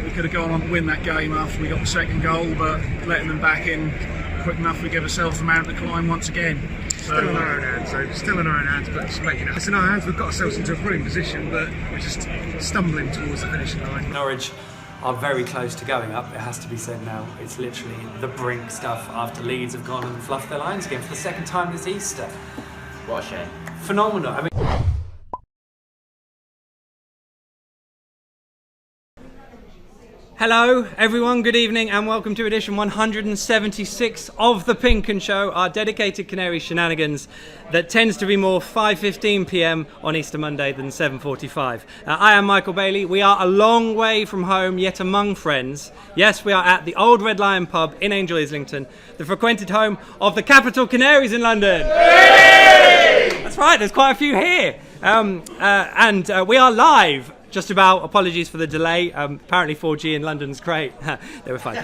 we could have gone on to win that game after we got the second goal, but letting them back in quick enough, we gave ourselves the mountain to climb once again. Still in our own hands, though. Still in our own hands, but just making it. It's in our hands. We've got ourselves into a brilliant position, but we're just stumbling towards the finishing line. Norwich are very close to going up, it has to be said now. It's literally the brink stuff after Leeds have gone and fluffed their lines again for the second time this Easter. What a shame. Phenomenal. I mean, hello everyone, good evening and welcome to edition 176 of the PinkUn Show, our dedicated Canaries shenanigans that tends to be more 5:15 p.m. on Easter Monday than 7:45. I am Michael Bailey. We are a long way from home, yet among friends. Yes, we are at the Old Red Lion pub in Angel Islington, the frequented home of the capital Canaries in London. Yay! That's right, there's quite a few here. And we are live. Just about, apologies for the delay. Apparently 4G in London's great. They were fine.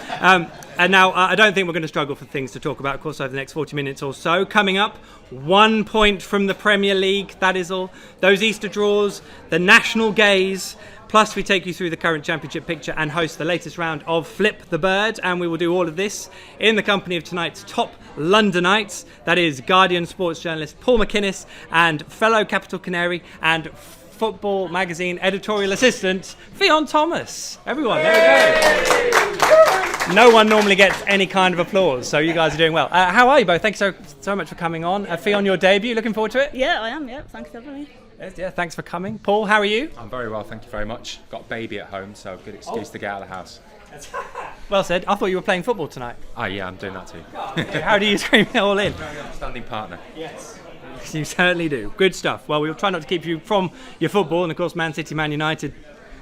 And now I don't think we're going to struggle for things to talk about, of course, over the next 40 minutes or so. Coming up, 1 point from the Premier League, that is all. Those Easter draws, the national gaze. Plus, we take you through the current championship picture and host the latest round of Flip the Bird. And we will do all of this in the company of tonight's top Londonites. That is Guardian sports journalist Paul McInnes and fellow Capital Canary and Football magazine editorial assistant Ffion Thomas. Everyone, there we go. No one normally gets any kind of applause, so you guys are doing well. How are you both? Thanks so much for coming on. Ffion, your debut, looking forward to it? Yeah, I am, yeah. Thanks for having me. Yeah, thanks for coming. Paul, how are you? I'm very well, thank you very much. Got a baby at home, so good excuse to get out of the house. Well said. I thought you were playing football tonight. Ah, yeah, I'm doing that too. How do you scream it all in? Standing partner. Yes. You certainly do. Good stuff. Well, we'll try not to keep you from your football, and of course Man City, Man United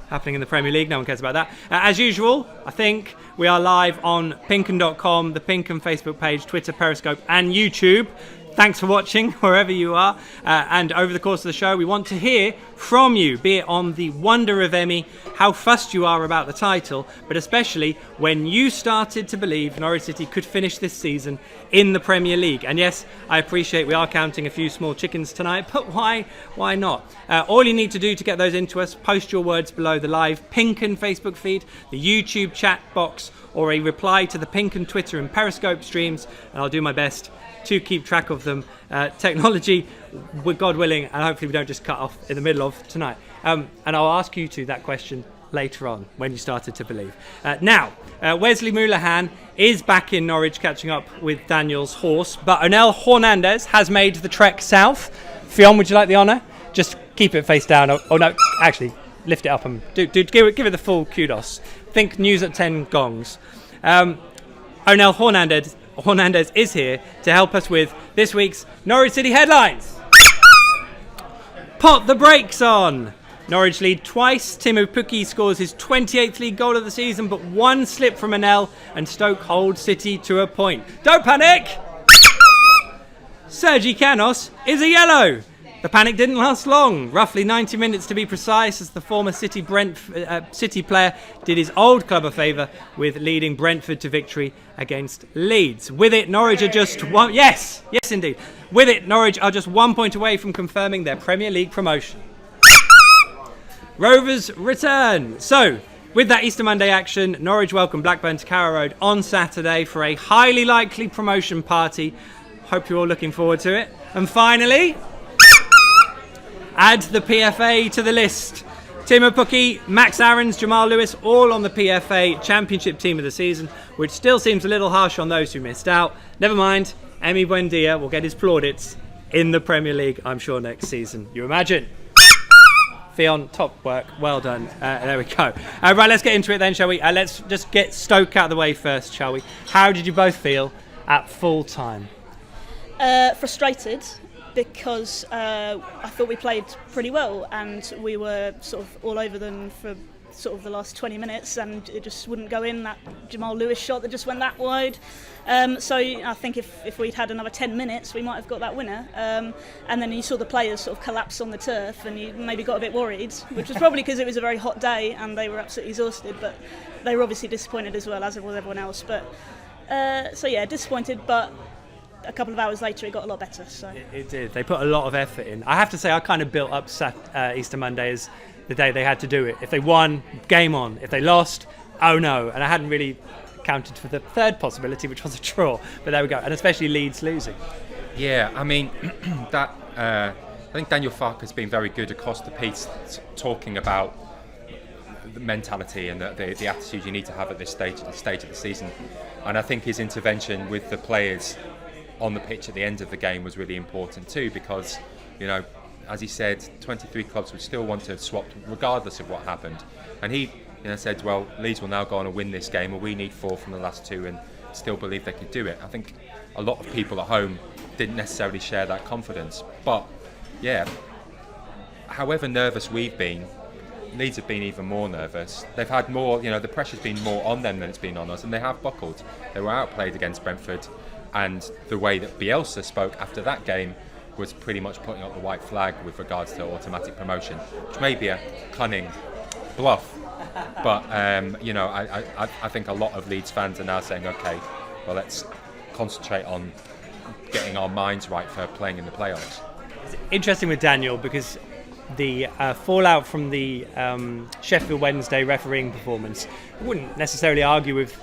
happening in the Premier League. No one cares about that. As usual, I think we are live on pinkun.com, the PinkUn Facebook page, Twitter, Periscope and YouTube. Thanks for watching wherever you are. And over the course of the show, we want to hear from you, be it on the wonder of Emmy, how fussed you are about the title, but especially when you started to believe Norwich City could finish this season in the Premier League. And yes, I appreciate we are counting a few small chickens tonight, but why not? All you need to do to get those into us, post your words below the live PinkUn Facebook feed, the YouTube chat box, or a reply to the PinkUn Twitter and Periscope streams, and I'll do my best to keep track of them. Technology, with God willing, and hopefully we don't just cut off in the middle of tonight. And I'll ask you that question later on when you started to believe. Now, Wesley Moulahan is back in Norwich catching up with Daniel's horse, but Onel Hernandez has made the trek south. Ffion, would you like the honour? Just keep it face down. Oh no, actually, lift it up and give it the full kudos. Think news at 10 gongs. Onel Hernandez is here to help us with this week's Norwich City headlines. Put the brakes on. Norwich lead twice. Timo Pukki scores his 28th league goal of the season, but one slip from Onel and Stoke hold City to a point. Don't panic! Sergi Canos is a yellow. The panic didn't last long, roughly 90 minutes to be precise, as the former City player did his old club a favour with leading Brentford to victory against Leeds. With it, Norwich are just one... Yes, indeed. With it, Norwich are just 1 point away from confirming their Premier League promotion. Rovers return. So, with that Easter Monday action, Norwich welcome Blackburn to Carrow Road on Saturday for a highly likely promotion party. Hope you're all looking forward to it. And finally... add the PFA to the list. Timo Pukki, Max Aarons, Jamal Lewis, all on the PFA Championship Team of the Season, which still seems a little harsh on those who missed out. Never mind, Emi Buendia will get his plaudits in the Premier League, I'm sure, next season. You imagine? Ffion, top work, well done. There we go. Right, let's get into it then, shall we? Let's just get Stoke out of the way first, shall we? How did you both feel at full time? Frustrated. Because I thought we played pretty well and we were sort of all over them for sort of the last 20 minutes and it just wouldn't go in, that Jamal Lewis shot that just went that wide. So I think if we'd had another 10 minutes we might have got that winner. And then you saw the players sort of collapse on the turf and you maybe got a bit worried, which was probably because it was a very hot day and they were absolutely exhausted, but they were obviously disappointed as well, as was everyone else. But so yeah, disappointed, but a couple of hours later it got a lot better. So it did. They put a lot of effort in. I have to say I kind of built up Easter Monday as the day they had to do it. If they won, game on. If they lost, Oh no, and I hadn't really counted for the third possibility, which was a draw. But there we go, and especially Leeds losing. Yeah, I mean, I think Daniel Farke has been very good across the piece talking about the mentality and the attitude you need to have at this stage of the season. And I think his intervention with the players on the pitch at the end of the game was really important too, because, as he said, 23 clubs would still want to have swapped regardless of what happened. And he said, well, Leeds will now go on and win this game, or we need 4 from the last 2 and still believe they could do it. I think a lot of people at home didn't necessarily share that confidence. But, yeah, however nervous we've been, Leeds have been even more nervous. They've had more, the pressure's been more on them than it's been on us, and they have buckled. They were outplayed against Brentford, and the way that Bielsa spoke after that game was pretty much putting up the white flag with regards to automatic promotion, which may be a cunning bluff. But, I think a lot of Leeds fans are now saying, OK, well, let's concentrate on getting our minds right for playing in the playoffs. It's interesting with Daniel because the fallout from the Sheffield Wednesday refereeing performance, I wouldn't necessarily argue with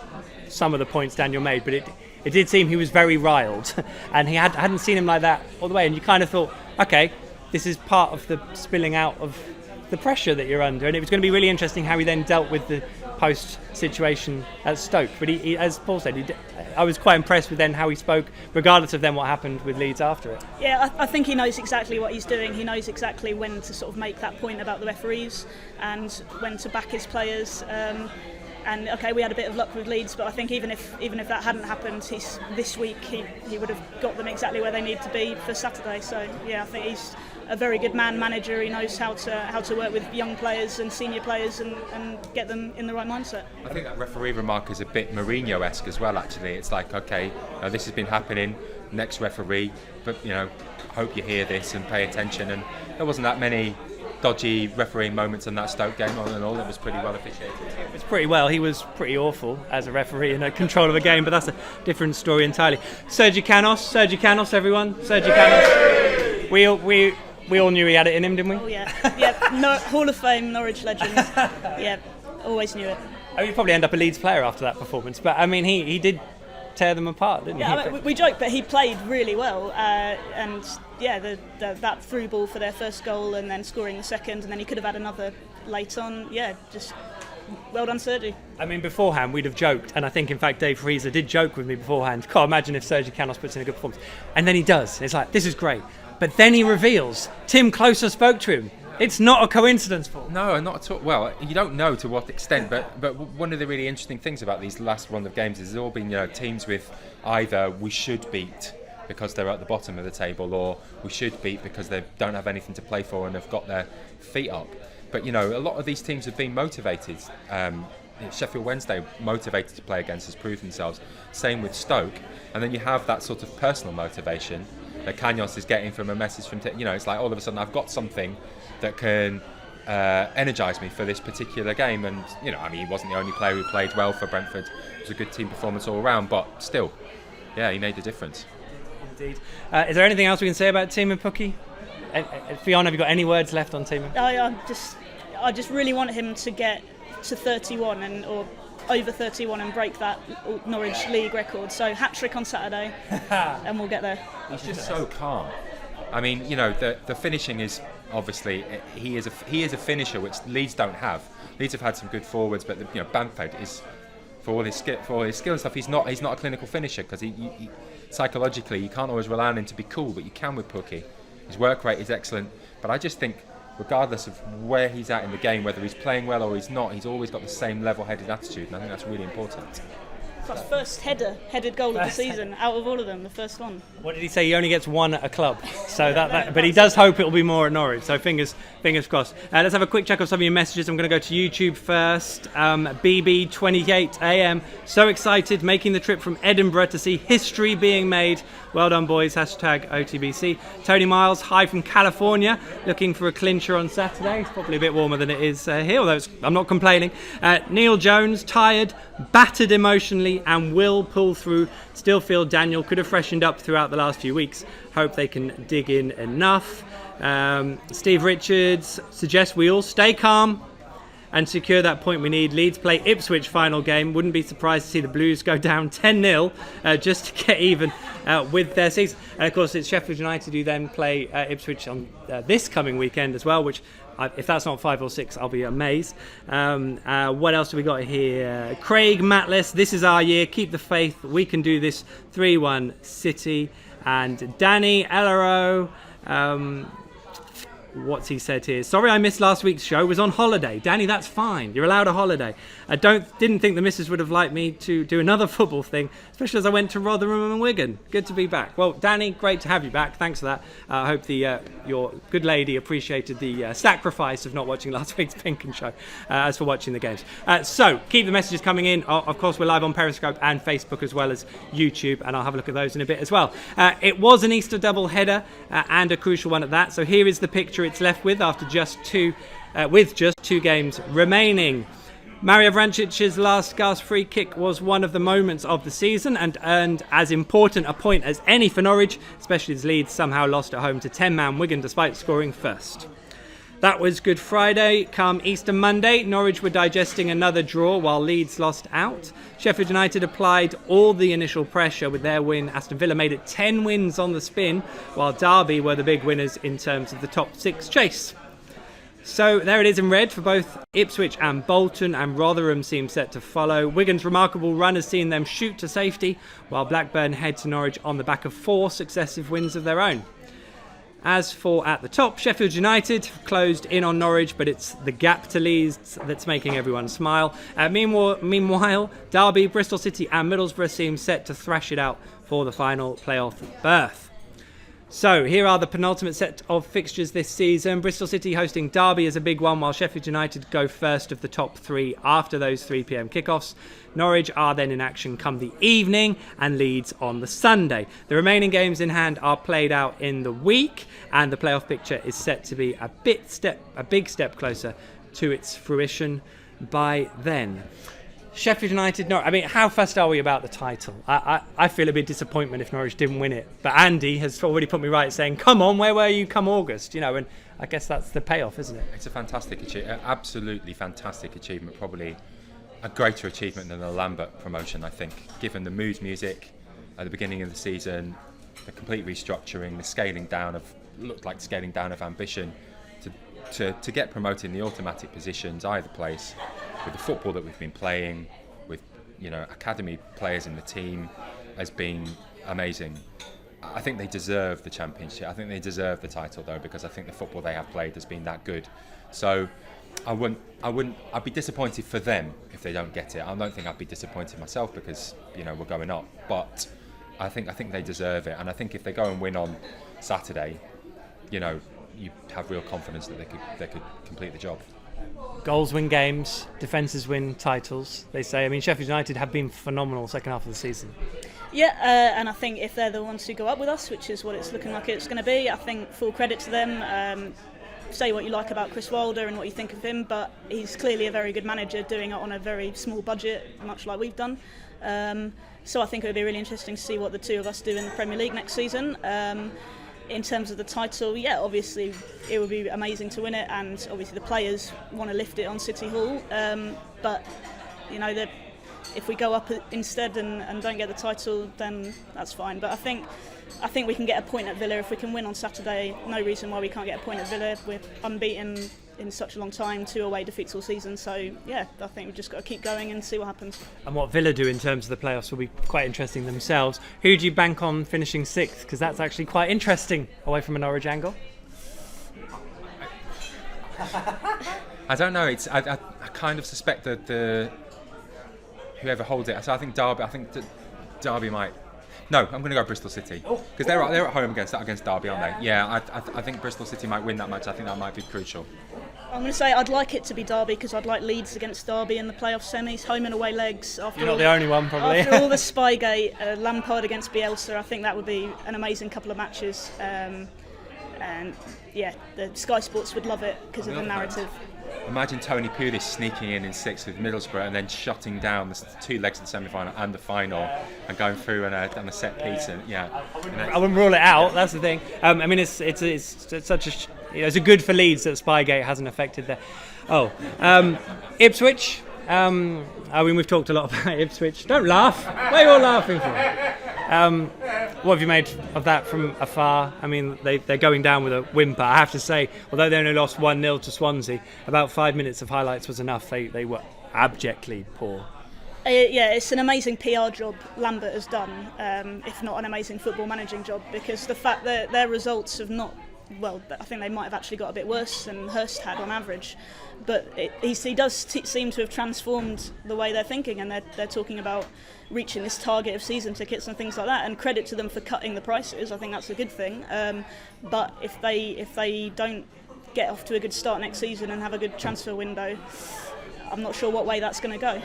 some of the points Daniel made, but it did seem he was very riled, and hadn't seen him like that all the way, and you kind of thought, okay, this is part of the spilling out of the pressure that you're under, and it was going to be really interesting how he then dealt with the post situation at Stoke. But he, as Paul said, I was quite impressed with then how he spoke, regardless of then what happened with Leeds after it. Yeah, I think he knows exactly what he's doing. He knows exactly when to sort of make that point about the referees and when to back his players. And okay, we had a bit of luck with Leeds, but I think even if that hadn't happened, this week he would have got them exactly where they need to be for Saturday. So yeah, I think he's a very good manager. He knows how to work with young players and senior players and get them in the right mindset. I think that referee remark is a bit Mourinho-esque as well. Actually, it's like, okay, this has been happening. Next referee, but hope you hear this and pay attention. And there wasn't that many dodgy refereeing moments in that Stoke game. All in all, it was pretty well officiated. It was pretty well. He was pretty awful as a referee in control of the game, but that's a different story entirely. Sergi Canos, everyone. Sergi Canos. We all knew he had it in him, didn't we? Oh yeah. Hall of Fame Norwich legend. Yeah, always knew it. He'd probably end up a Leeds player after that performance, but I mean, he did tear them apart, didn't he? I mean, we joke, but he played really well, and yeah, that through ball for their first goal and then scoring the second, and then he could have had another late on. Yeah, just well done, Sergi. I mean, beforehand we'd have joked, and I think in fact Dave Freezer did joke with me beforehand. God, imagine if Sergi Canos puts in a good performance, and then he does. It's like, this is great, but then he reveals Tim Closer spoke to him. It's not a coincidence, Paul. No, not at all. Well, you don't know to what extent, but one of the really interesting things about these last run of games is there's all been teams with either we should beat because they're at the bottom of the table, or we should beat because they don't have anything to play for and have got their feet up. But a lot of these teams have been motivated. Sheffield Wednesday, motivated to play against, has proved themselves. Same with Stoke, and then you have that sort of personal motivation that Canos is getting from a message from it's like all of a sudden I've got something that can energise me for this particular game. And he wasn't the only player who played well for Brentford. It was a good team performance all around, but still, yeah, he made a difference. Indeed. Is there anything else we can say about Timo Pukki? Ffion, have you got any words left on Timo? I just really want him to get to 31 or over 31 and break that Norwich League record. So hat-trick on Saturday and we'll get there. He's just so calm. I mean, the finishing is obviously he is a finisher which Leeds don't have. Leeds have had some good forwards, but Bamford is, for all his skill and stuff, he's not a clinical finisher because he psychologically you can't always rely on him to be cool, but you can with Pukki. His work rate is excellent, but I just think regardless of where he's at in the game, whether he's playing well or he's not, he's always got the same level-headed attitude, and I think that's really important. That's first headed goal of the season out of all of them, the first one. What did he say? He only gets one at a club, so but he does hope it'll be more at Norwich. So fingers crossed. Let's have a quick check of some of your messages. I'm going to go to YouTube first. BB28AM, so excited, making the trip from Edinburgh to see history being made. Well done, boys. #OTBC. Tony Miles, hi from California, looking for a clincher on Saturday. It's probably a bit warmer than it is here, although I'm not complaining. Neil Jones, tired, battered emotionally, and will pull through. Still feel Daniel could have freshened up throughout the last few weeks. Hope they can dig in enough. Steve Richards suggests we all stay calm and secure that point we need. Leeds play Ipswich final game. Wouldn't be surprised to see the Blues go down 10-0 just to get even with their season. And of course, it's Sheffield United who then play Ipswich on this coming weekend as well, which if that's not 5 or 6, I'll be amazed. What else do we got here? Craig Matless, this is our year. Keep the faith. We can do this. 3-1 City. And Danny Ellero, what's he said here? Sorry I missed last week's show. Was on holiday. Danny, that's fine. You're allowed a holiday. I didn't think the missus would have liked me to do another football thing, especially as I went to Rotherham and Wigan. Good to be back. Well, Danny, great to have you back. Thanks for that. I hope your good lady appreciated the sacrifice of not watching last week's PinkUn Show as for watching the games. So keep the messages coming in. Of course, we're live on Periscope and Facebook as well as YouTube, and I'll have a look at those in a bit as well. It was an Easter double header and a crucial one at that. So here is the picture it's left with after just two games remaining. Mario Vrancic's last gasp free kick was one of the moments of the season and earned as important a point as any for Norwich, especially as Leeds somehow lost at home to 10-man Wigan despite scoring first. That was Good Friday. Come Easter Monday, Norwich were digesting another draw while Leeds lost out. Sheffield United applied all the initial pressure with their win. Aston Villa made it 10 wins on the spin, while Derby were the big winners in terms of the top 6 chase. So there it is in red for both Ipswich and Bolton, and Rotherham seem set to follow. Wigan's remarkable run has seen them shoot to safety, while Blackburn head to Norwich on the back of 4 successive wins of their own. As for at the top, Sheffield United closed in on Norwich, but it's the gap to Leeds that's making everyone smile. Meanwhile, Derby, Bristol City and Middlesbrough seem set to thrash it out for the final playoff berth. So here are the penultimate set of fixtures this season. Bristol City hosting Derby is a big one, while Sheffield United go first of the top 3 after those 3 p.m. kickoffs. Norwich are then in action come the evening, and Leeds on the Sunday. The remaining games in hand are played out in the week, and the playoff picture is set to be a big step closer to its fruition by then. Sheffield United, I mean, how fussed are we about the title? I feel a bit disappointment if Norwich didn't win it. But Andy has already put me right saying, come on, where were you come August? And I guess that's the payoff, isn't it? It's a fantastic achievement, absolutely fantastic achievement, probably a greater achievement than the Lambert promotion, I think, given the mood music at the beginning of the season, the complete restructuring, the scaling down of ambition to get promoted in the automatic positions, either place, with the football that we've been playing, with academy players in the team, has been amazing. I think they deserve the championship. I think they deserve the title though, because I think the football they have played has been that good. So I'd be disappointed for them if they don't get it. I don't think I'd be disappointed myself because we're going up. But I think they deserve it, and I think if they go and win on Saturday, you have real confidence that they could complete the job. Goals win games, defences win titles, they say. I mean, Sheffield United have been phenomenal second half of the season. Yeah, and I think if they're the ones who go up with us, which is what it's looking like it's going to be, I think full credit to them. Say what you like about Chris Wilder and what you think of him, but he's clearly a very good manager doing it on a very small budget, much like we've done. So I think it would be really interesting to see what the two of us do in the Premier League next season. In terms of the title, yeah, obviously it would be amazing to win it, and obviously the players want to lift it on City Hall. But if we go up instead and don't get the title, then that's fine. But I think we can get a point at Villa if we can win on Saturday. No reason why we can't get a point at Villa. We're unbeaten in such a long time, 2 away defeats all season. So yeah, I think we've just got to keep going and see what happens. And what Villa do in terms of the playoffs will be quite interesting themselves. Who do you bank on finishing 6th? Because that's actually quite interesting away from a Norwich angle. I don't know. I kind of suspect that whoever holds it. So I think Derby might. No, I'm going to go Bristol City because they're at home against Derby, aren't they? Yeah, I think Bristol City might win that match. I think that might be crucial. I'm going to say I'd like it to be Derby because I'd like Leeds against Derby in the playoff semis, home and away legs. You're not the only one, probably. After all the Spygate, Lampard against Bielsa, I think that would be an amazing couple of matches. And yeah, the Sky Sports would love it because of the narrative. imagine Tony Pulis sneaking in sixth with Middlesbrough and then shutting down the two legs of the semi-final and the final and going through on a set piece. And I wouldn't rule it out. That's the thing. I mean, it's such a it's a good for Leeds that Spygate hasn't affected there. Ipswich. I mean, we've talked a lot about Ipswich. Don't laugh. What are you all laughing for? What have you made of that from afar? I mean, they're going down with a whimper. I have to say, although they only lost 1-0 to Swansea, about 5 minutes of highlights was enough. They were abjectly poor. Yeah, it's an amazing PR job Lambert has done, if not an amazing football managing job, because the fact that their results have not, well, I think they might have actually got a bit worse than Hurst had on average, but he does seem to have transformed the way they're thinking, and they're talking about reaching this target of season tickets and things like that, and credit to them for cutting the prices. I think that's a good thing, but if they don't get off to a good start next season and have a good transfer window, I'm not sure what way that's going to go.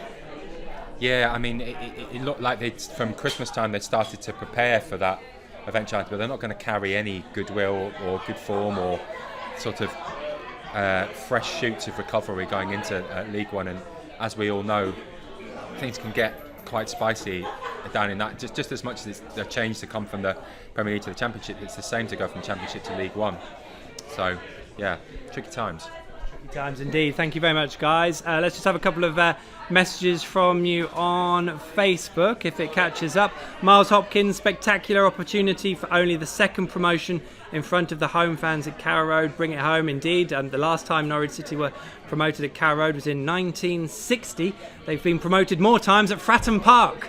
Yeah, I mean, it looked like from Christmas time they started to prepare for that eventuality, but they're not going to carry any goodwill or good form or sort of fresh shoots of recovery going into League One. And as we all know, things can get quite spicy down in that. Just as much as it's a change to come from the Premier League to the Championship, it's the same to go from Championship to League One. So, yeah, tricky times. Times indeed. Thank you very much, guys. Let's just have a couple of messages from you on Facebook if it catches up. Miles Hopkins, spectacular opportunity for only the second promotion in front of the home fans at Carrow Road. Bring it home indeed. The last time Norwich City were promoted at Carrow Road was in 1960. They've been promoted more times at Fratton Park.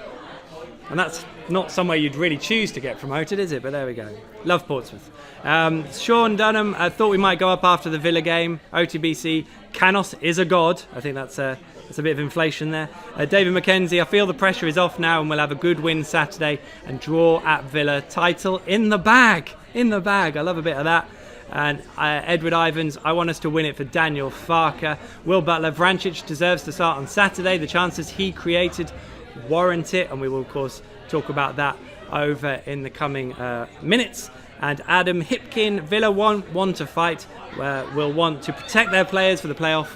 And that's not somewhere you'd really choose to get promoted, is it? But there we go. Love Portsmouth. Sean Dunham thought we might go up after the Villa game. OTBC, Canos is a god. I think that's a bit of inflation there. David McKenzie, I feel the pressure is off now and we'll have a good win Saturday and draw at Villa. Title in the bag. In the bag. I love a bit of that. And Edward Ivans, I want us to win it for Daniel Farker. Will Butler, Vrancic deserves to start on Saturday. The chances he created warrant it, and we will of course talk about that over in the coming minutes. And Adam Hipkin, Villa want to fight, will want to protect their players for the playoff.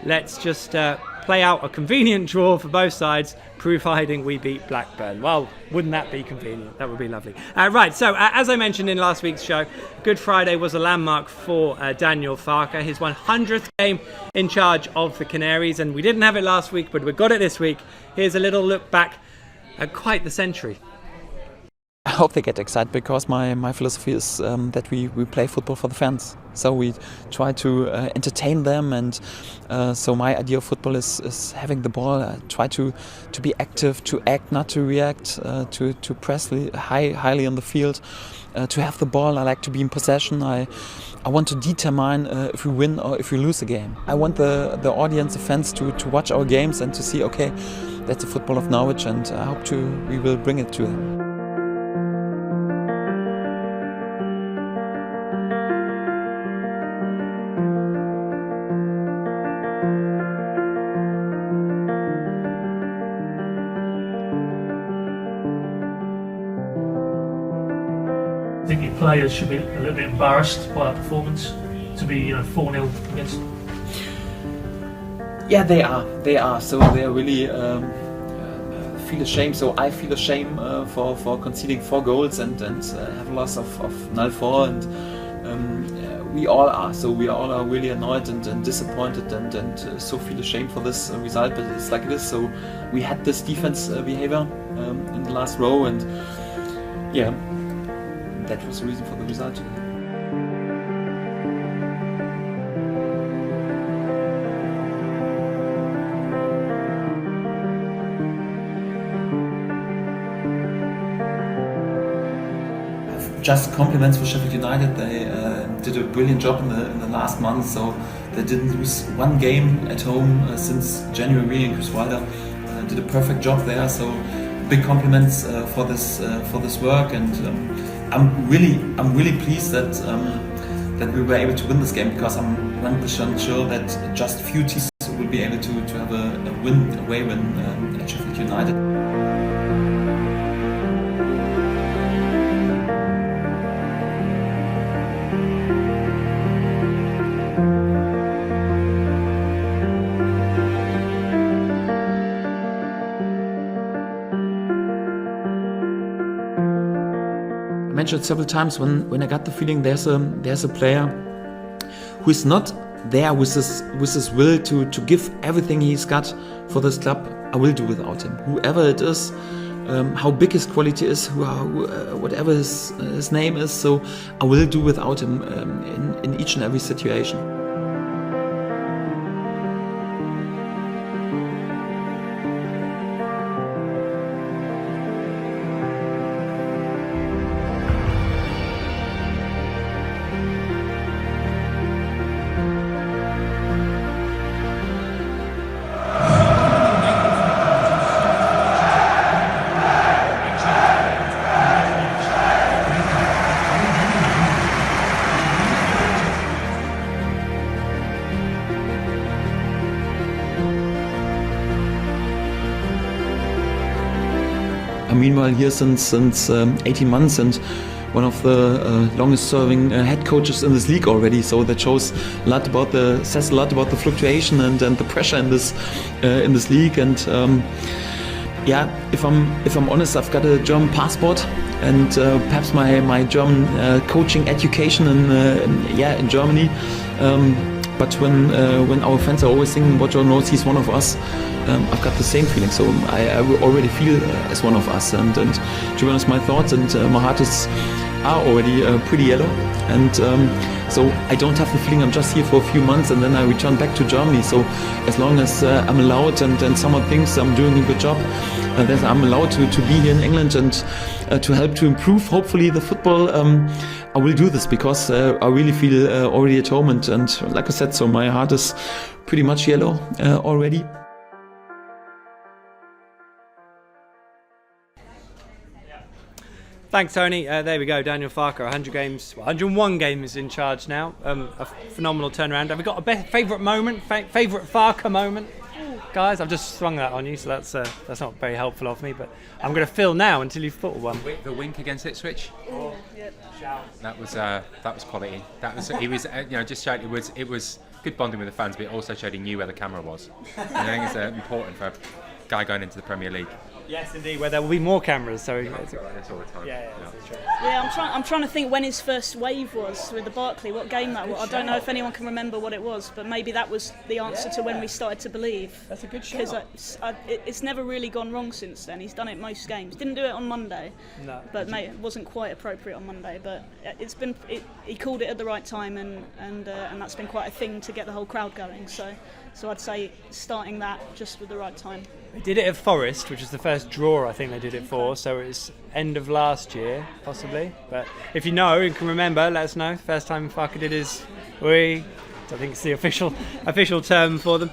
Let's just play out a convenient draw for both sides, providing we beat Blackburn. Well, wouldn't that be convenient? That would be lovely. Right, so as I mentioned in last week's show, Good Friday was a landmark for Daniel Farker, his 100th game in charge of the Canaries, and we didn't have it last week, but we got it this week. Here's a little look back at quite the century. I hope they get excited because my philosophy is that we play football for the fans. So we try to entertain them, and so my idea of football is having the ball, try to be active, to act, not to react, to press highly on the field, to have the ball. I like to be in possession. I want to determine if we win or if we lose a game. I want the audience, the fans to watch our games and to see, okay, that's the football of Norwich, and I hope we will bring it to them. I think your players should be a little bit embarrassed by our performance to be 4-0 against. Yeah, they are. So they are really feel ashamed. So I feel ashamed for conceding 4 goals and have a loss of 0-4, and we all are. So we all are really annoyed and disappointed and so feel ashamed for this result. But it's like it is. So we had this defense behavior in the last row, and yeah. That was the reason for the result today. Just compliments for Sheffield United. They did a brilliant job in the last month, so they didn't lose one game at home since January, and Chris Wilder did a perfect job there. So big compliments for this work, and I'm really pleased that we were able to win this game, because I'm 100% sure that just few teams will be able to have a away win at Sheffield United. mentioned several times, when I got the feeling there's a player who is not there with his will to give everything he's got for this club, I will do without him. Whoever it is, how big his quality is, whatever his name is, so I will do without him in each and every situation. Meanwhile, here since 18 months and one of the longest-serving head coaches in this league already. So that says a lot about the fluctuation and the pressure in this league. And if I'm honest, I've got a German passport and perhaps my German coaching education in Germany. But when our fans are always thinking about John Rhodes, he's one of us. I've got the same feeling, so I already feel as one of us. And to be honest, my thoughts and my heart are already pretty yellow. And so I don't have the feeling I'm just here for a few months and then I return back to Germany. So as long as I'm allowed and someone thinks I'm doing a good job, then I'm allowed to be here in England and to help to improve, hopefully, the football. I will do this because I really feel already at home. And like I said, so my heart is pretty much yellow already. Thanks, Tony. There we go, Daniel Farke, 101 games in charge now. A phenomenal turnaround. Have we got a favourite moment, favourite Farke moment? Guys, I've just swung that on you, so that's not very helpful of me, but I'm going to fill now until you've thought of one. The wink against Ipswich. Oh, yep. That was quality. That was he was just showed it was good bonding with the fans, but it also showed he knew where the camera was. And I think it's important for a guy going into the Premier League. Yes, indeed, where there will be more cameras. So that's all the time. Yeah. Yeah, I'm trying to think when his first wave was with the Barclay. What game that was? I don't know if anyone can remember what it was, but maybe that was the answer to when we started to believe. That's a good shout. Because it's never really gone wrong since then. He's done it most games. Didn't do it on Monday, but it wasn't quite appropriate on Monday. But he called it at the right time, and that's been quite a thing to get the whole crowd going. So I'd say starting that just with the right time. They did it at Forest, which is the first draw I think they did it for, so it's end of last year, possibly. But if you know and can remember, let us know. First time Farke did his I think it's the official term for them.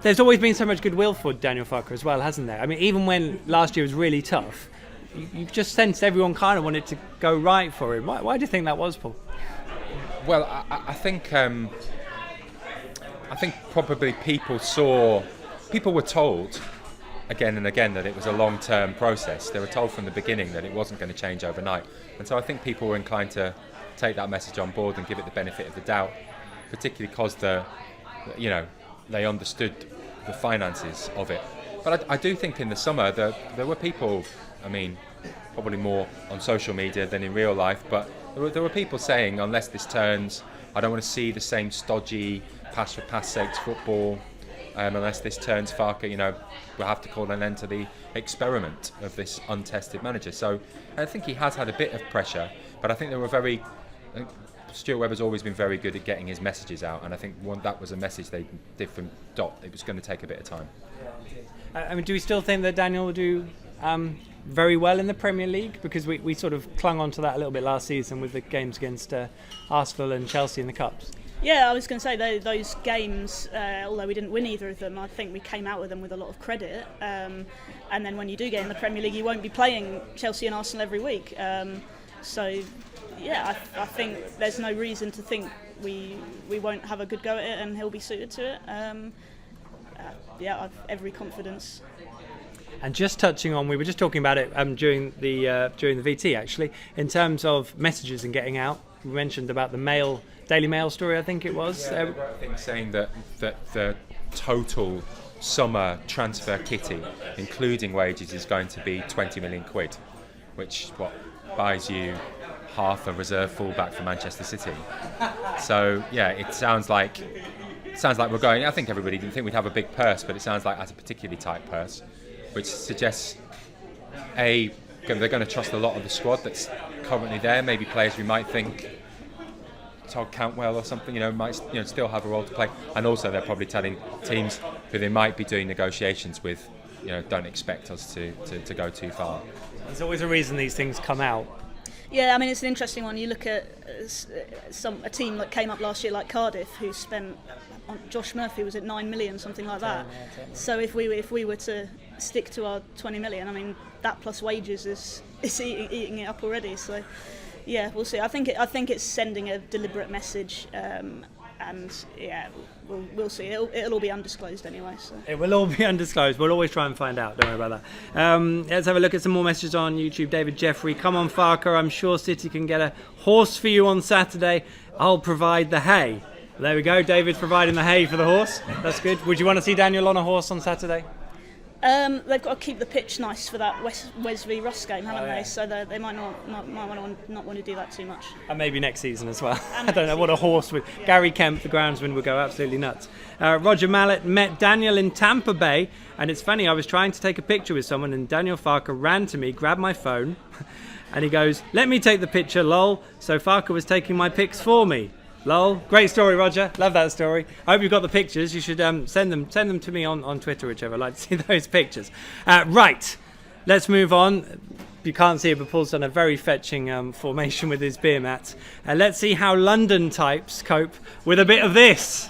There's always been so much goodwill for Daniel Farke as well, hasn't there? I mean, even when last year was really tough, you just sensed everyone kind of wanted to go right for him. Why do you think that was, Paul? Well, I think probably people were told again and again that it was a long-term process. They were told from the beginning that it wasn't going to change overnight. And so I think people were inclined to take that message on board and give it the benefit of the doubt, particularly because they understood the finances of it. But I do think in the summer there were people, I mean, probably more on social media than in real life, but there were people saying, unless this turns, I don't want to see the same stodgy pass for pass sakes football. Unless this turns, Farke, we'll have to call an end to the experiment of this untested manager. So I think he has had a bit of pressure, but I think Stuart Webber's always been very good at getting his messages out, and I think that was a message they did from Dot. It was going to take a bit of time. I mean, do we still think that Daniel will do very well in the Premier League? Because we sort of clung on to that a little bit last season with the games against Arsenal and Chelsea in the Cups. Yeah, I was going to say those games, although we didn't win either of them, I think we came out with them with a lot of credit. And then when you do get in the Premier League, you won't be playing Chelsea and Arsenal every week. I think there's no reason to think we won't have a good go at it and he'll be suited to it. I've every confidence. And just touching on, we were just talking about it during the VT actually, in terms of messages and getting out. We mentioned about the Daily Mail story, I think it was. Yeah, I think saying that the total summer transfer kitty, including wages, is going to be 20 million quid, which buys you half a reserve fullback for Manchester City. So yeah, it sounds like we're going. I think everybody didn't think we'd have a big purse, but it sounds like that's a particularly tight purse, which suggests they're going to trust a lot of the squad that's currently there. Maybe players we might think Todd Cantwell or something, might still have a role to play, and also they're probably telling teams who they might be doing negotiations with, don't expect us to go too far. There's always a reason these things come out. Yeah, I mean, it's an interesting one. You look at a team that came up last year like Cardiff, who spent on Josh Murphy, was it 9 million, something like that. So if we were to stick to our 20 million, I mean, that plus wages is eating it up already. So yeah, we'll see. I think it's sending a deliberate message, and yeah, we'll see. It'll all be undisclosed anyway. So. It will all be undisclosed. We'll always try and find out. Don't worry about that. Let's have a look at some more messages on YouTube. David Jeffrey, come on Farker, I'm sure City can get a horse for you on Saturday. I'll provide the hay. There we go. David's providing the hay for the horse. That's good. Would you want to see Daniel on a horse on Saturday? They've got to keep the pitch nice for that Wes v Ross game, haven't they? So they might not want to do that too much. And maybe next season as well. I don't know what a horse with Gary Kemp, the groundsman, would go absolutely nuts. Roger Mallet met Daniel in Tampa Bay, and it's funny, I was trying to take a picture with someone and Daniel Farker ran to me, grabbed my phone, and he goes, "Let me take the picture, lol." So Farker was taking my pics for me. Lol. Great story, Roger. Love that story. I hope you've got the pictures. You should send them to me on Twitter, whichever. I'd like to see those pictures. Right. Let's move on. You can't see it, but Paul's done a very fetching formation with his beer mat. Let's see how London types cope with a bit of this.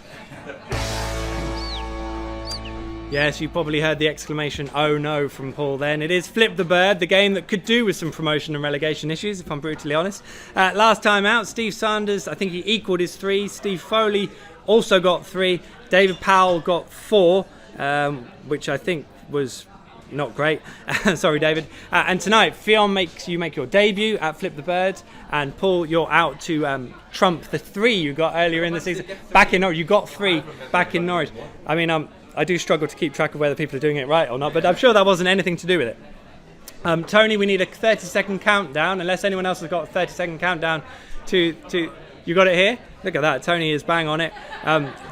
Yes, you probably heard the exclamation, "Oh no," from Paul then. It is Flip the Bird, the game that could do with some promotion and relegation issues, if I'm brutally honest. Last time out, Steve Sanders, I think he equalled his 3. Steve Foley also got 3. David Powell got 4, which I think was not great. Sorry, David. And tonight, Ffion makes you make your debut at Flip the Bird. And Paul, you're out to trump the 3 you got earlier in the season. Back in Norwich, you got 3 back in Norwich. I mean, I do struggle to keep track of whether people are doing it right or not, but I'm sure that wasn't anything to do with it. Tony, we need a 30-second countdown, unless anyone else has got a 30-second countdown to... You got it here? Look at that, Tony is bang on it.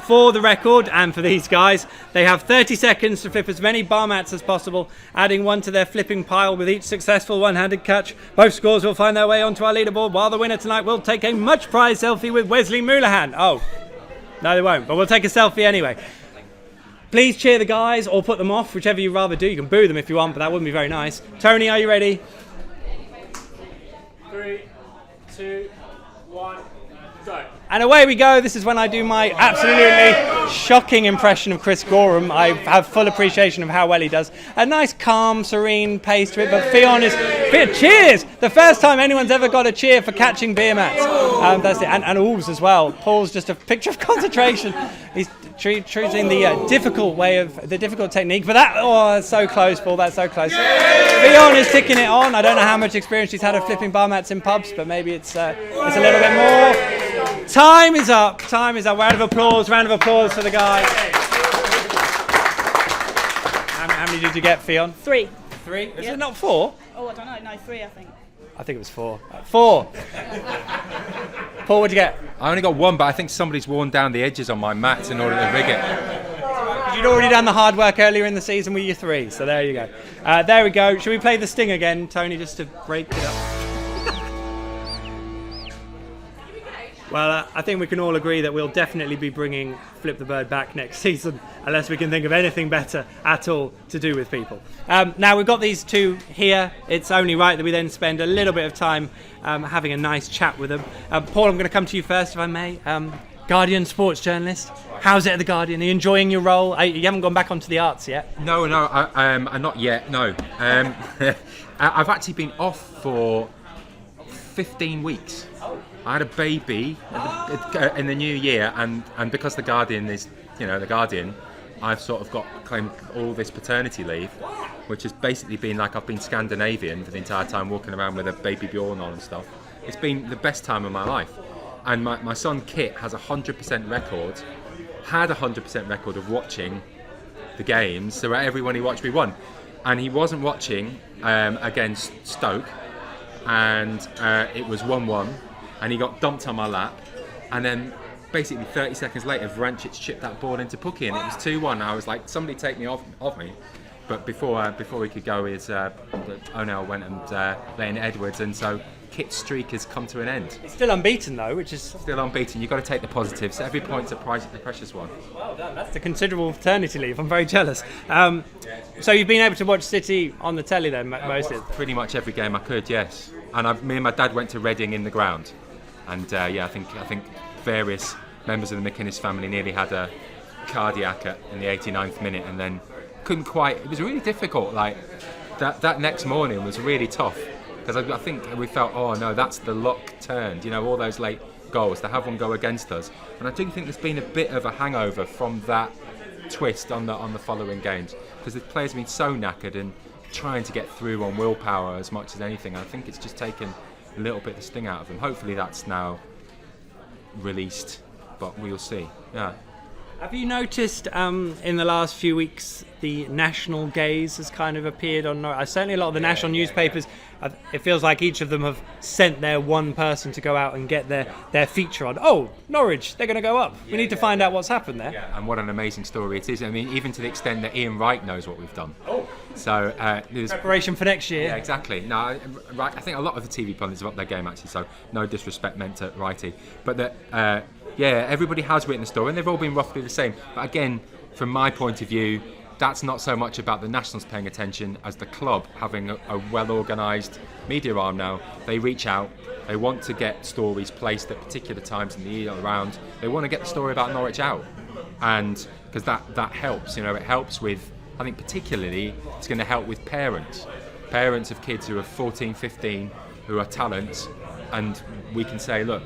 For the record, and for these guys, they have 30 seconds to flip as many bar mats as possible, adding one to their flipping pile with each successful one-handed catch. Both scores will find their way onto our leaderboard, while the winner tonight will take a much-prized selfie with Wesley Moulahan. Oh, no they won't, but we'll take a selfie anyway. Please cheer the guys or put them off, whichever you'd rather do. You can boo them if you want, but that wouldn't be very nice. Tony, are you ready? 3, 2, 1, go. And away we go. This is when I do my absolutely shocking impression of Chris Gorham. I have full appreciation of how well he does. A nice, calm, serene pace to it, but Ffion is... Cheers! The first time anyone's ever got a cheer for catching beer mats. That's it. And Ools as well. Paul's just a picture of concentration. He's choosing the difficult technique. But that's so close, Paul. That's so close. Ffion is ticking it on. I don't know how much experience he's had of flipping bar mats in pubs, but maybe it's a little bit more. Time is up. Round of applause for the guys. How many did you get, Ffion? 3. 3? Is it not 4? Oh, I don't know. No, 3, I think. I think it was 4. 4. Paul, what'd you get? I only got 1, but I think somebody's worn down the edges on my mat in order to rig it. You'd already done the hard work earlier in the season with your 3, so there you go. There we go. Should we play the sting again, Tony, just to break it up? Well, I think we can all agree that we'll definitely be bringing Flip the Bird back next season, unless we can think of anything better at all to do with people. Now, we've got these 2 here. It's only right that we then spend a little bit of time having a nice chat with them. Paul, I'm going to come to you first, if I may. Guardian sports journalist. How's it at The Guardian? Are you enjoying your role? You haven't gone back onto the arts yet? No, I'm not yet, no. I've actually been off for 15 weeks. I had a baby in the new year, and because The Guardian is, The Guardian, I've sort of claimed all this paternity leave, which has basically been like I've been Scandinavian for the entire time, walking around with a baby Bjorn on and stuff. It's been the best time of my life. And my son Kit has 100% record of watching the games, so everyone he watched we won. And he wasn't watching against Stoke, and it was 1-1, and he got dumped on my lap, and then basically 30 seconds later, Vrancic chipped that ball into Pukki, and it was 2-1. I was like, somebody take me off me. But before we could go, O'Neill went and let in Edwards, and so Kit's streak has come to an end. It's still unbeaten though, which is Still unbeaten. You've got to take the positives. Every point's a precious one. well done. That's a considerable paternity leave. I'm very jealous. So you've been able to watch City on the telly then, mostly? Pretty much every game I could, yes. And me and my dad went to Reading in the ground, and I think various members of the McInnes family nearly had a cardiac in the 89th minute, and then couldn't quite. It was really difficult. Like that next morning was really tough, because I think we felt, oh no, that's the luck turned. All those late goals, to have one go against us. And I do think there's been a bit of a hangover from that twist on the following games, because the players have been so knackered and trying to get through on willpower as much as anything. I think it's just taken a little bit of the sting out of them. Hopefully that's now released, but we'll see. Yeah. Have you noticed in the last few weeks the national gaze has kind of appeared on Norwich? Certainly a lot of the national newspapers, it feels like each of them have sent their one person to go out and get their feature on. Oh, Norwich, they're going to go up. We need to find out what's happened there. Yeah, and what an amazing story it is. I mean, even to the extent that Ian Wright knows what we've done. Oh. So there's preparation for next year. Yeah, exactly. No, right. I think a lot of the TV pundits have upped their game actually. So no disrespect meant to Wrighty, but that. Yeah, everybody has written the story, and they've all been roughly the same. But again, from my point of view, that's not so much about the nationals paying attention as the club having a well-organised media arm now. They reach out, they want to get stories placed at particular times in the year around. They want to get the story about Norwich out, and because that helps. It helps with, I think particularly, it's going to help with parents of kids who are 14, 15, who are talents. And we can say, look,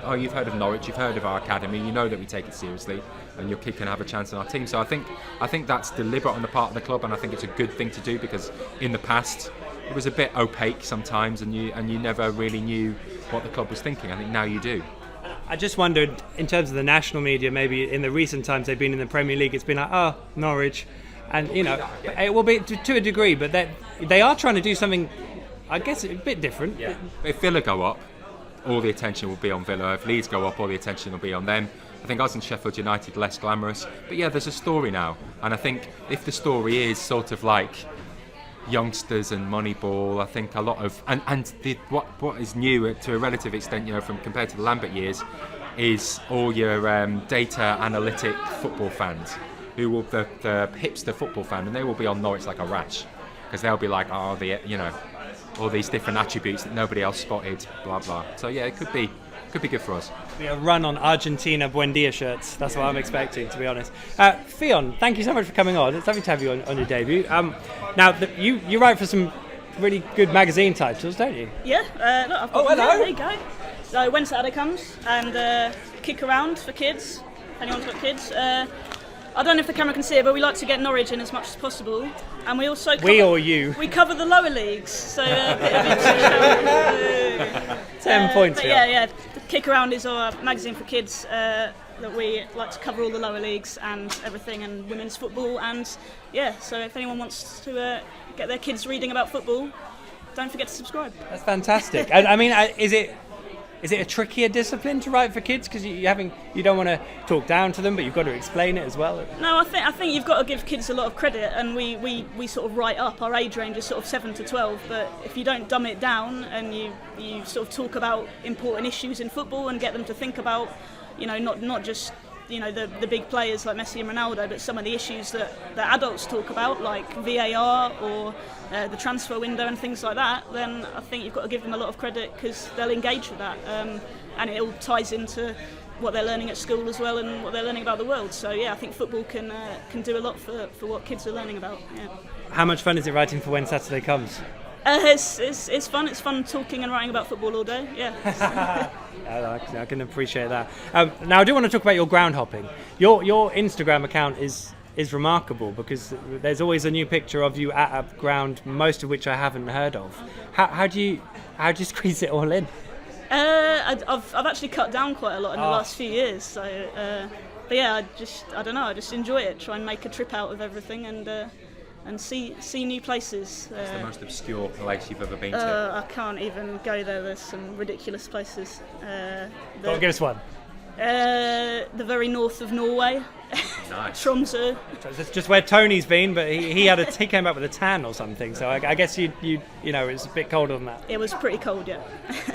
oh, you've heard of Norwich, you've heard of our academy, you know that we take it seriously, and your kid can have a chance in our team. So I think that's deliberate on the part of the club, and I think it's a good thing to do, because in the past it was a bit opaque sometimes, and you never really knew what the club was thinking. I think now you do. I just wondered, in terms of the national media, maybe in the recent times they've been in the Premier League, it's been like, oh, Norwich, and it will be to a degree, but they are trying to do something, I guess, a bit different. Yeah. If Villa go up, all the attention will be on Villa. If Leeds go up, all the attention will be on them. I think us and Sheffield United less glamorous. But yeah, there's a story now. And I think if the story is sort of like youngsters and Moneyball, I think a lot of... And what is new to a relative extent, from compared to the Lambert years, is all your data analytic football fans, who will the hipster football fan, and they will be on Norwich like a rash, because they'll be like, oh, all these different attributes that nobody else spotted, blah blah. So yeah, it could be good for us. Be a run on Argentina Buendia shirts. That's what I'm expecting, to be honest. Ffion, thank you so much for coming on. It's lovely to have you on your debut. Now you write for some really good magazine titles, don't you? Yeah. Look, I've got hello. There you go. So When Saturday Comes and Kick Around for kids. If anyone's got kids. I don't know if the camera can see it, but we like to get Norwich in as much as possible, and we also we cover the lower leagues, so a bit of it. 10 points. Yeah. The Kick Around is our magazine for kids that we like to cover all the lower leagues and everything, and women's football, and so if anyone wants to get their kids reading about football, don't forget to subscribe. That's fantastic. And I mean, is it a trickier discipline to write for kids, because you don't want to talk down to them, but you've got to explain it as well? No, I think you've got to give kids a lot of credit, and we sort of write up. Our age range is sort of 7 to 12, but if you don't dumb it down and you sort of talk about important issues in football and get them to think about, not just the big players like Messi and Ronaldo, but some of the issues that adults talk about, like VAR or the transfer window and things like that, then I think you've got to give them a lot of credit, because they'll engage with that, and it all ties into what they're learning at school as well, and what they're learning about the world. So I think football can do a lot for what kids are learning about. Yeah. How much fun is it writing for When Saturday Comes? It's fun. It's fun talking and writing about football all day. Yeah. I can appreciate that. Now I do want to talk about your ground hopping. Your Instagram account is remarkable, because there's always a new picture of you at a ground, most of which I haven't heard of. How do you squeeze it all in? I've actually cut down quite a lot in the last few years. So, but yeah, I just enjoy it. Try and make a trip out of everything, and and see new places. It's the most obscure place you've ever been to. I can't even go there. There's some ridiculous places. Go on, give us one. The very north of Norway. Nice. Tromsø. It's just where Tony's been, but he came up with a tan or something. So I guess you it's a bit colder than that. It was pretty cold, yeah.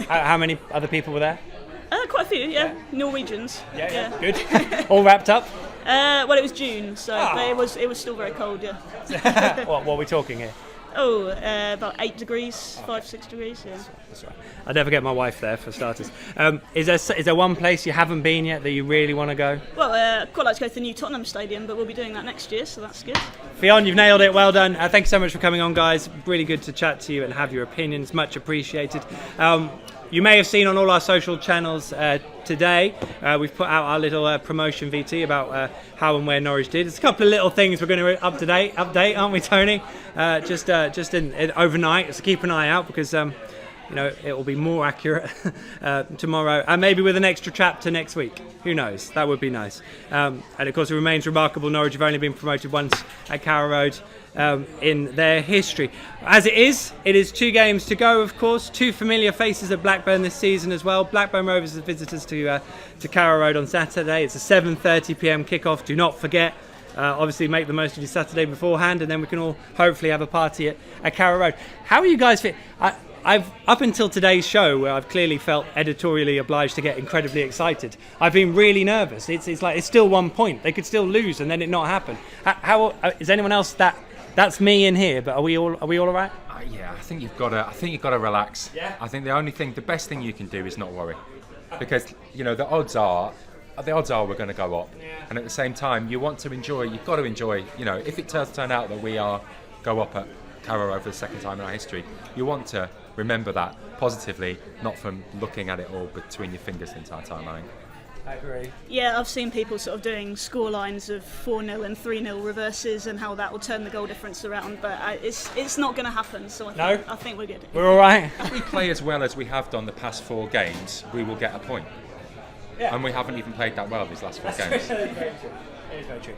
How many other people were there? Quite a few, yeah. Norwegians. Yeah. Good. All wrapped up. Well, it was June, so but it was still very cold, yeah. What are we talking here? Oh, about 8 degrees, 5-6 degrees, yeah. That's right. I'd never get my wife there, for starters. Is there one place you haven't been yet that you really want to go? Well, I'd quite like to go to the new Tottenham Stadium, but we'll be doing that next year, so that's good. Ffion, you've nailed it. Well done. Thank you so much for coming on, guys. Really good to chat to you and have your opinions. Much appreciated. You may have seen on all our social channels today, we've put out our little promotion VT about how and where Norwich did. There's a couple of little things we're going to update, aren't we, Tony? Just in overnight, so keep an eye out because it will be more accurate tomorrow, and maybe with an extra chapter next week. Who knows? That would be nice. And of course, it remains remarkable. Norwich have only been promoted once at Carrow Road in their history. As it is 2 games to go, of course. 2 familiar faces at Blackburn this season as well. Blackburn Rovers are visitors to Carrow Road on Saturday. It's a 7:30 p.m. kickoff. Do not forget. Obviously, make the most of your Saturday beforehand, and then we can all hopefully have a party at Carrow Road. How are you guys fit? I've up until today's show, where I've clearly felt editorially obliged to get incredibly excited, I've been really nervous. It's like it's still 1 point. They could still lose and then it not happen. How is anyone else That's me in here, but are we all right? Yeah, I think you've got to relax. Yeah. I think the best thing you can do is not worry, because the odds are we're going to go up, and at the same time you want to enjoy. You've got to enjoy. If it does turn out that we go up at Carrow Road for the second time in our history, you want to remember that positively, not from looking at it all between your fingers the entire time. I think. I agree. Yeah, I've seen people sort of doing score lines of 4-0 and 3-0 reverses and how that will turn the goal difference around, but it's not going to happen, so I think we're good. We're all right. If we play as well as we have done the past 4 games, we will get a point. Yeah. And we haven't even played that well these last 4 games. It is very true.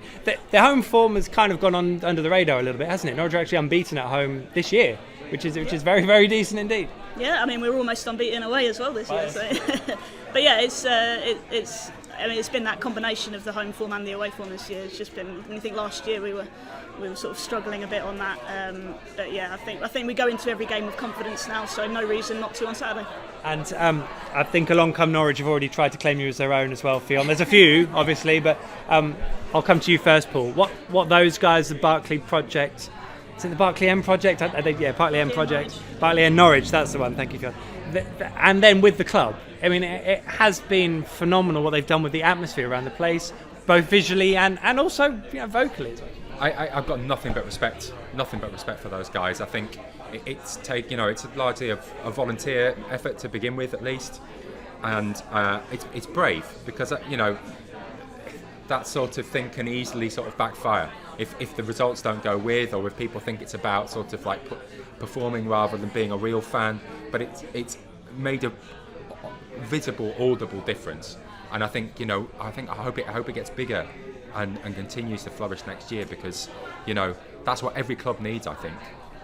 The home form has kind of gone on under the radar a little bit, hasn't it? Norwich are actually unbeaten at home this year, which is very, very decent indeed. Yeah, I mean we're almost unbeaten away as well this year. So. But yeah, it's been that combination of the home form and the away form this year. It's just been. I think last year we were sort of struggling a bit on that. But yeah, I think we go into every game with confidence now, so no reason not to on Saturday. And I think along come Norwich have already tried to claim you as their own as well, Ffion. There's a few, obviously, but I'll come to you first, Paul. What those guys, the Barclay Project, is it the Barclay M Project? Barclay M Project. Barclay and Norwich, that's the one, thank you, Ffion. And then with the club, I mean, it has been phenomenal what they've done with the atmosphere around the place, both visually and also vocally as well. I've got nothing but respect for those guys. I think it's largely a volunteer effort to begin with, at least, and it's brave because that sort of thing can easily sort of backfire if the results don't go with, or if people think it's about sort of like performing rather than being a real fan. But it's made a visible, audible difference, and I hope it gets bigger and continues to flourish next year, because that's what every club needs, I think.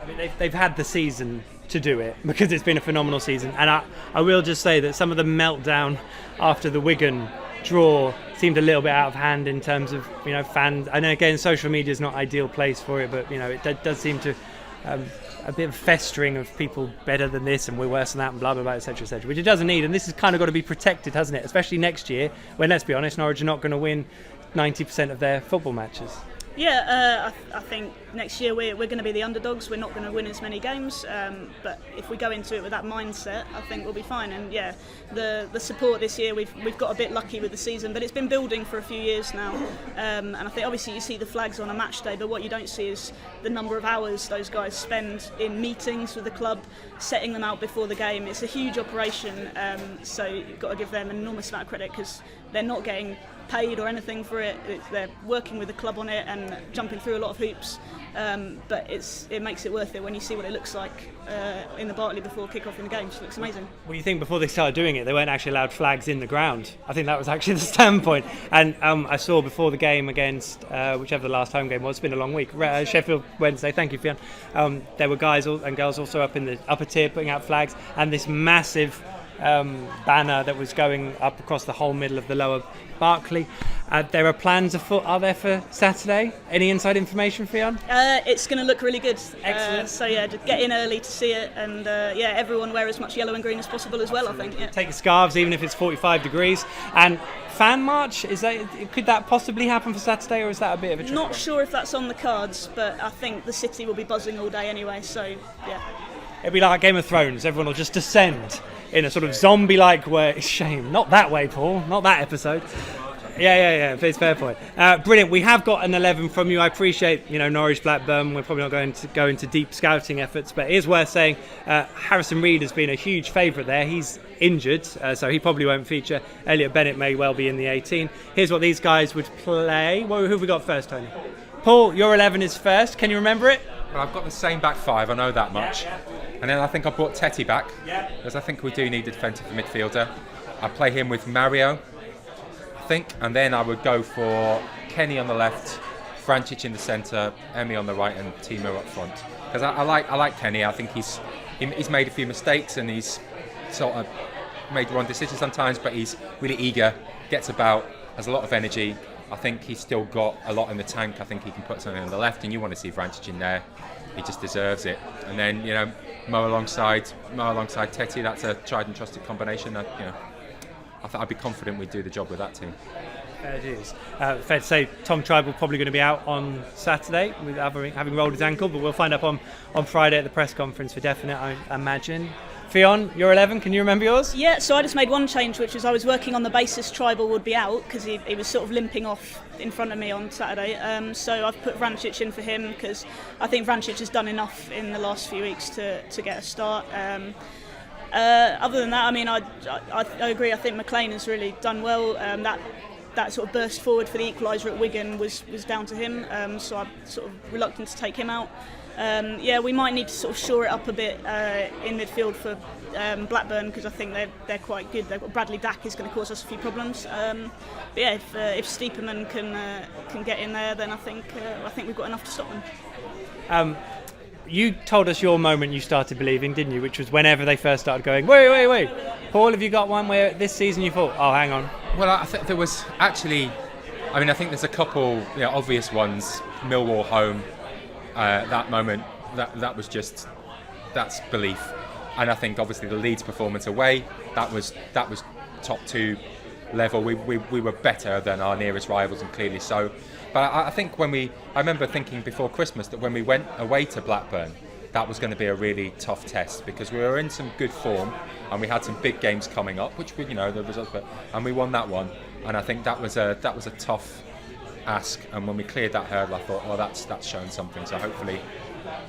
I mean, they've had the season to do it because it's been a phenomenal season, and I will just say that some of the meltdown after the Wigan draw seemed a little bit out of hand in terms of fans. I know again social media is not ideal place for it, but it does seem to a bit of festering of people better than this and we're worse than that and blah blah blah, etc., which it doesn't need, and this has kind of got to be protected, hasn't it, especially next year when, let's be honest, Norwich are not going to win 90% of their football matches. Yeah, I think next year we're going to be the underdogs. We're not going to win as many games, but if we go into it with that mindset, I think we'll be fine. And yeah, the support this year, we've got a bit lucky with the season, but it's been building for a few years now. And I think obviously you see the flags on a match day, but what you don't see is the number of hours those guys spend in meetings with the club, setting them out before the game. It's a huge operation, so you've got to give them an enormous amount of credit, because they're not getting paid or anything for it. They're working with the club on it and jumping through a lot of hoops, but it makes it worth it when you see what it looks like in the Bartley before kick-off in the game. It looks amazing. Well, you think before they started doing it, they weren't actually allowed flags in the ground. I think that was actually the standpoint. And I saw before the game against whichever the last home game was, it's been a long week, Sheffield Wednesday, thank you, Ffion. There were guys and girls also up in the upper tier putting out flags, and this massive banner that was going up across the whole middle of the lower Barclay. There are plans afoot, are there, for Saturday? Any inside information, Ffion? It's going to look really good. Excellent. So yeah, just get in early to see it, and everyone wear as much yellow and green as possible as well. Absolutely. I think. Yeah. Take scarves even if it's 45 degrees. And fan march, could that possibly happen for Saturday, or is that a bit of a trick? Not sure if that's on the cards, but I think the city will be buzzing all day anyway. So yeah. It'll be like Game of Thrones. Everyone will just descend in a sort of zombie-like way. Shame, not that way, Paul. Not that episode. Yeah. It's fair point. Brilliant. We have got an 11 from you. I appreciate, Norwich, Blackburn. We're probably not going to go into deep scouting efforts, but it is worth saying Harrison Reed has been a huge favourite there. He's injured, so he probably won't feature. Elliot Bennett may well be in the 18. Here's what these guys would play. Who have we got first, Tony? Paul, your 11 is first. Can you remember it? Well, I've got the same back five, I know that much. And then I think I brought Tetty back, because I think we do need a defensive midfielder. I play him with Mario, I think, and then I would go for Kenny on the left, Vrancic in the centre, Emi on the right, and Timo up front. Because I like Kenny. I think he's made a few mistakes and he's sort of made wrong decisions sometimes, but he's really eager, gets about, has a lot of energy. I think he's still got a lot in the tank. I think he can put something on the left, and you want to see Vrancic in there. He just deserves it. And then Mo alongside Tetty. That's a tried and trusted combination. I thought I'd be confident we'd do the job with that team. Fair dues. Fair to say Tom Tribal probably going to be out on Saturday with having rolled his ankle, but we'll find out on Friday at the press conference for definite, I imagine. Ffion, you're 11. Can you remember yours? Yeah, so I just made one change, which was I was working on the basis Tribal would be out because he was sort of limping off in front of me on Saturday. So I've put Vrancic in for him because I think Vrancic has done enough in the last few weeks to get a start. Other than that, I mean, I agree. I think McLean has really done well. That sort of burst forward for the equaliser at Wigan was down to him. So I'm sort of reluctant to take him out. We might need to sort of shore it up a bit in midfield for Blackburn because I think they're quite good. They've got Bradley Dack is going to cause us a few problems. If Stiepermann can get in there, then I think we've got enough to stop them. You told us your moment you started believing, didn't you? Which was whenever they first started going, wait. Paul, have you got one where this season you thought, oh, hang on? Well, I think there was actually, I think there's a couple obvious ones. Millwall home, that moment, that's belief. And I think obviously the Leeds performance away, that was top two level. We were better than our nearest rivals, and clearly so. But I think I remember thinking before Christmas that when we went away to Blackburn, that was going to be a really tough test because we were in some good form and we had some big games coming up, which the results were, and we won that one. And I think that was a tough ask. And when we cleared that hurdle, I thought, well, that's shown something. So hopefully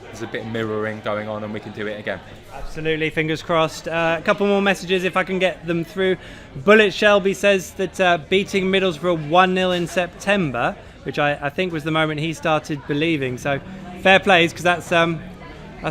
there's a bit of mirroring going on and we can do it again. Absolutely, fingers crossed. A couple more messages if I can get them through. Bullet Shelby says that beating Middlesbrough 1-0 in September, which I think was the moment he started believing. So fair plays, because that's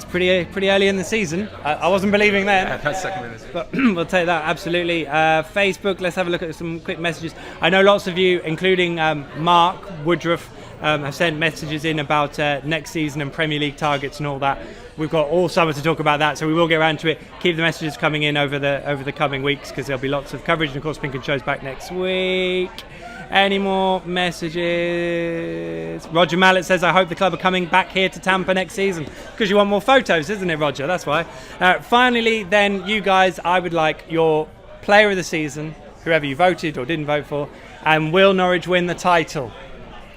pretty early in the season. I wasn't believing then. Yeah, that's second minute. But we'll take that, absolutely. Facebook, let's have a look at some quick messages. I know lots of you, including Mark Woodruff, have sent messages in about next season and Premier League targets and all that. We've got all summer to talk about that, so we will get around to it. Keep the messages coming in over the coming weeks, because there'll be lots of coverage. And of course, PinkUn Show's back next week. Any more messages? Roger Mallet says, I hope the club are coming back here to Tampa next season. Because you want more photos, isn't it, Roger? That's why. Finally, then, you guys, I would like your player of the season, whoever you voted or didn't vote for, and will Norwich win the title?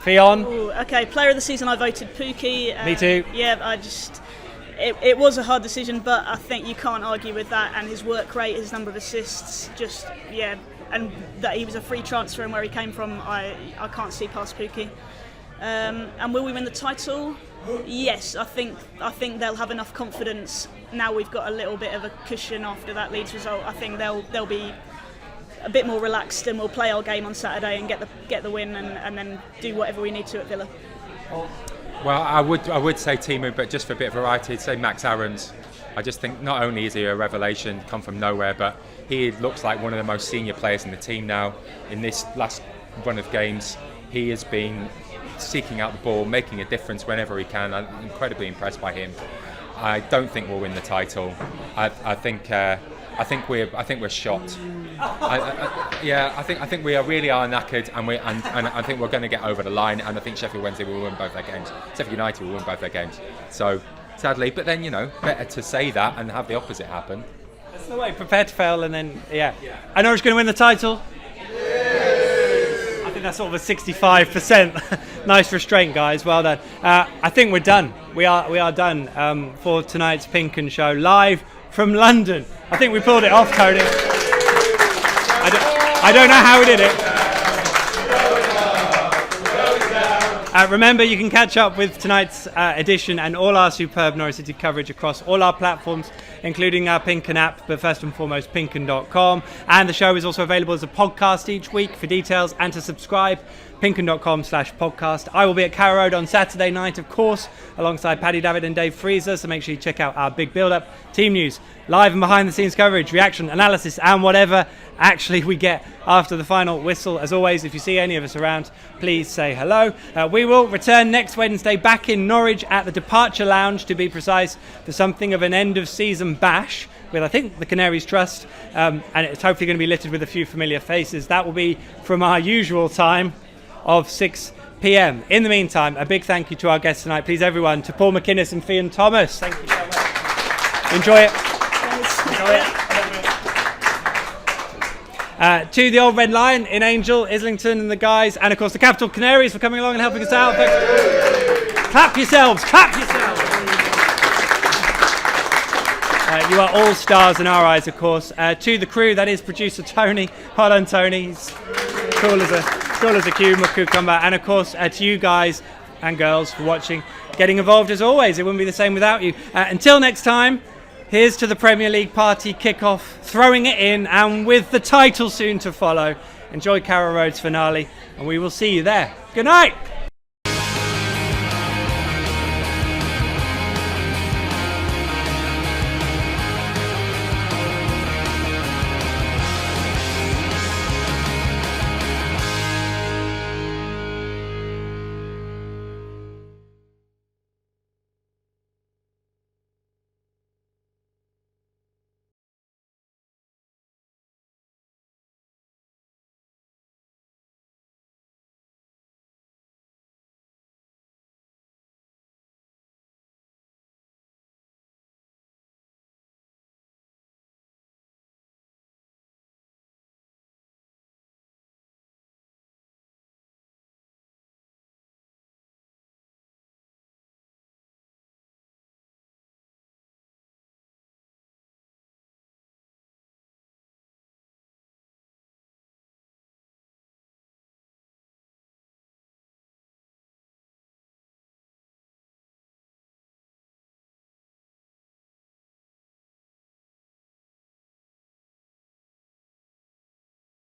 Ffion? Ooh, okay, player of the season, I voted Pookie. Me too. Yeah, it was a hard decision, but I think you can't argue with that. And his work rate, his number of assists, and that he was a free transfer and where he came from, I can't see past Pookie. And will we win the title? Yes, I think they'll have enough confidence now. We've got a little bit of a cushion after that Leeds result. I think they'll be a bit more relaxed, and we'll play our game on Saturday and get the win, and then do whatever we need to at Villa. Well, I would say Timu, but just for a bit of variety, I'd say Max Aarons. I just think not only is he a revelation, come from nowhere, but he looks like one of the most senior players in the team now. In this last run of games, he has been seeking out the ball, making a difference whenever he can. I'm incredibly impressed by him. I don't think we'll win the title. I think we're shot. I think we really are knackered, and I think we're going to get over the line. And I think Sheffield Wednesday will win both their games. Sheffield United will win both their games. So sadly, but then better to say that and have the opposite happen. That's the way. Prepare to fail, and then I know who's going to win the title. I think that's sort of a 65%. Nice restraint, guys. Well done. I think we're done. We are done for tonight's PinkUn Show live from London. I think we pulled it off, Tony. I don't know how we did it. Remember, you can catch up with tonight's edition and all our superb Norwich City coverage across all our platforms, including our PinkUn app, but first and foremost, PinkUn.com. And the show is also available as a podcast each week. For details and to subscribe, PinkUn.com/podcast. I will be at Carrow Road on Saturday night, of course, alongside Paddy David and Dave Freezer, so make sure you check out our big build-up, team news, live and behind-the-scenes coverage, reaction, analysis, and whatever actually we get after the final whistle. As always, if you see any of us around, please say hello. We will return next Wednesday back in Norwich at the Departure Lounge, to be precise, for something of an end-of-season bash with, I think, the Canaries Trust, and it's hopefully going to be littered with a few familiar faces. That will be from our usual time of 6 p.m. In the meantime, a big thank you to our guests tonight. Please, everyone, to Paul McInnes and Ffion Thomas. Thank you so much. Enjoy it. Enjoy it. To the Old Red Lion in Angel, Islington and the guys, and of course the Capital Canaries for coming along and helping us out. Clap yourselves, clap yourselves. You are all stars in our eyes, of course. To the crew, that is producer Tony. Well done, Tony. He's cool as a cucumber. And of course, to you guys and girls for watching, getting involved as always. It wouldn't be the same without you. Until next time, here's to the Premier League party kick-off, throwing it in, and with the title soon to follow. Enjoy Carrow Road's finale, and we will see you there. Good night.